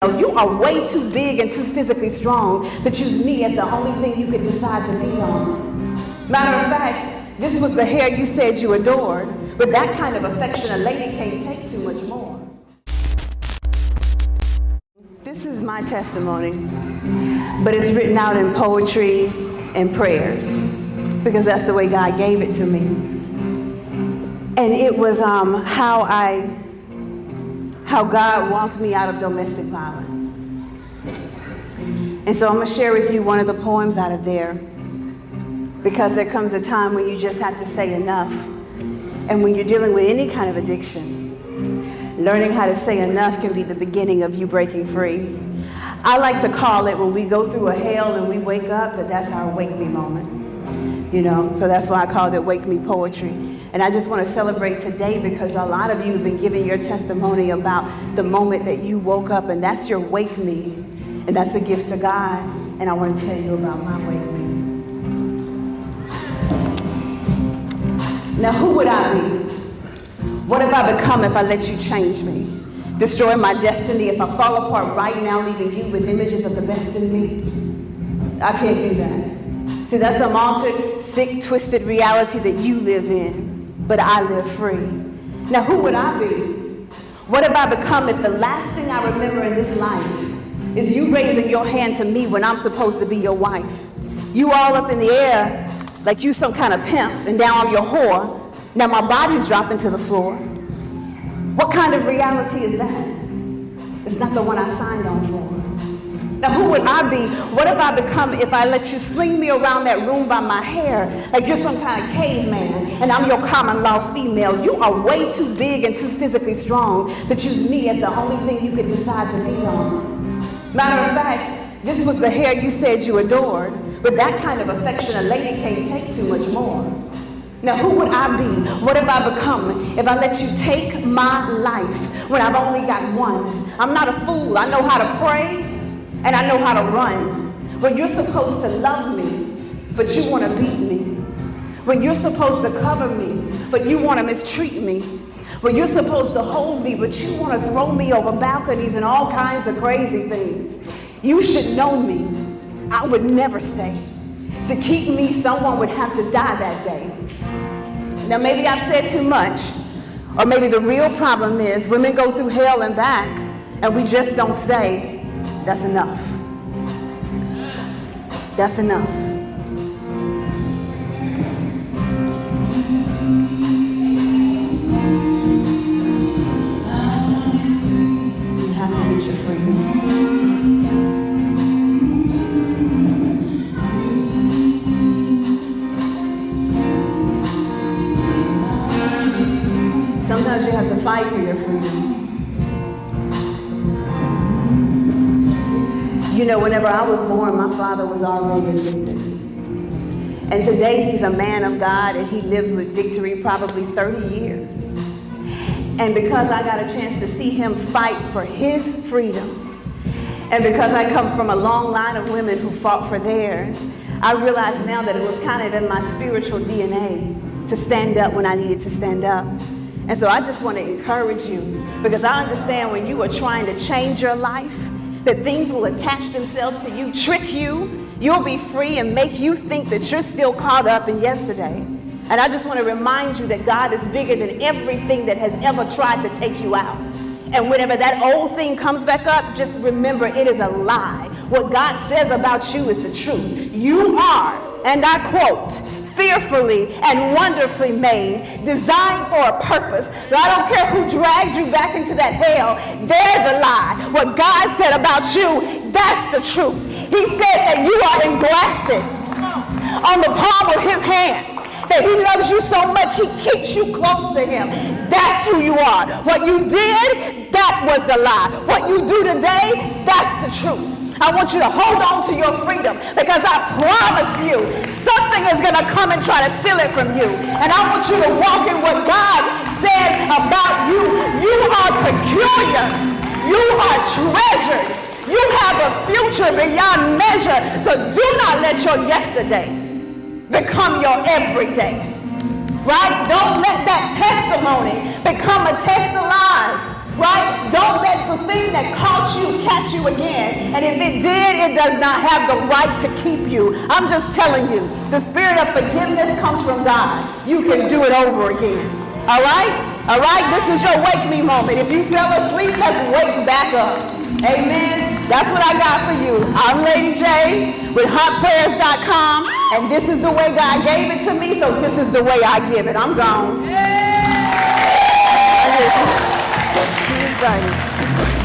You are way too big and too physically strong to choose me as the only thing you could decide to be on. Matter of fact, this was the hair you said you adored. With that kind of affection, a lady can't take too much more. This is my testimony, but it's written out in poetry and prayers because that's the way God gave it to me. And it was how God walked me out of domestic violence. And so I'm going to share with you one of the poems out of there, because there comes a time when you just have to say enough. And when you're dealing with any kind of addiction, learning how to say enough can be the beginning of you breaking free. I like to call it when we go through a hell and we wake up, that's our wake me moment. You know, so that's why I called it Wake Me Poetry. And I just want to celebrate today because a lot of you have been giving your testimony about the moment that you woke up, and that's your wake me. And that's a gift to God. And I want to tell you about my wake me. Now, who would I be? What have I become if I let you change me? Destroy my destiny if I fall apart right now, leaving you with images of the best in me? I can't do that. See, that's some altered, sick, twisted reality that you live in. But I live free. Now, who would I be? What have I become if the last thing I remember in this life is you raising your hand to me when I'm supposed to be your wife? You all up in the air like you some kind of pimp, and now I'm your whore. Now my body's dropping to the floor. What kind of reality is that? It's not the one I signed on for. Now, who would I be? What have I become if I let you sling me around that room by my hair like you're some kind of caveman and I'm your common law female? You are way too big and too physically strong to choose me as the only thing you could decide to be on. Matter of fact, this was the hair you said you adored. With that kind of affection, a lady can't take too much more. Now, who would I be? What have I become if I let you take my life when I've only got one? I'm not a fool. I know how to pray. And I know how to run. When you're supposed to love me, but you want to beat me. When you're supposed to cover me, but you want to mistreat me. When you're supposed to hold me, but you want to throw me over balconies and all kinds of crazy things. You should know me. I would never stay. To keep me, someone would have to die that day. Now, maybe I've said too much. Or maybe the real problem is women go through hell and back, and we just don't say, that's enough. That's enough. You have to get your freedom. Sometimes you have to fight for your freedom. You know, whenever I was born, my father was already addicted. And today he's a man of God and he lives with victory probably 30 years. And because I got a chance to see him fight for his freedom, and because I come from a long line of women who fought for theirs, I realize now that it was kind of in my spiritual DNA to stand up when I needed to stand up. And so I just want to encourage you, because I understand when you are trying to change your life, that things will attach themselves to you, trick you, you'll be free and make you think that you're still caught up in yesterday. And I just want to remind you that God is bigger than everything that has ever tried to take you out. And whenever that old thing comes back up, just remember it is a lie. What God says about you is the truth. You are, and I quote, fearfully and wonderfully made, designed for a purpose. So I don't care who dragged you back into that hell, there's a lie. What God said about you, that's the truth. He said that you are engrafted on the palm of his hand, that he loves you so much he keeps you close to him. That's who you are. What you did, that was the lie. What you do today, that's the truth. I want you to hold on to your freedom, because I promise you something is going to come and try to steal it from you. And I want you to walk in what God says about you. You are peculiar. You are treasured. You have a future beyond measure. So do not let your yesterday become your everyday. Right? Don't let that testimony become a test alive. right? Don't let the thing that caught you catch you again. And if it did, it does not have the right to keep you. I'm just telling you, the spirit of forgiveness comes from God. You can do it over again. All right? All right? This is your wake me moment. If you fell asleep, let's wake back up. Amen. That's what I got for you. I'm Lady J with hotprayers.com, and this is the way God gave it to me, so this is the way I give it. I'm gone. Too excited.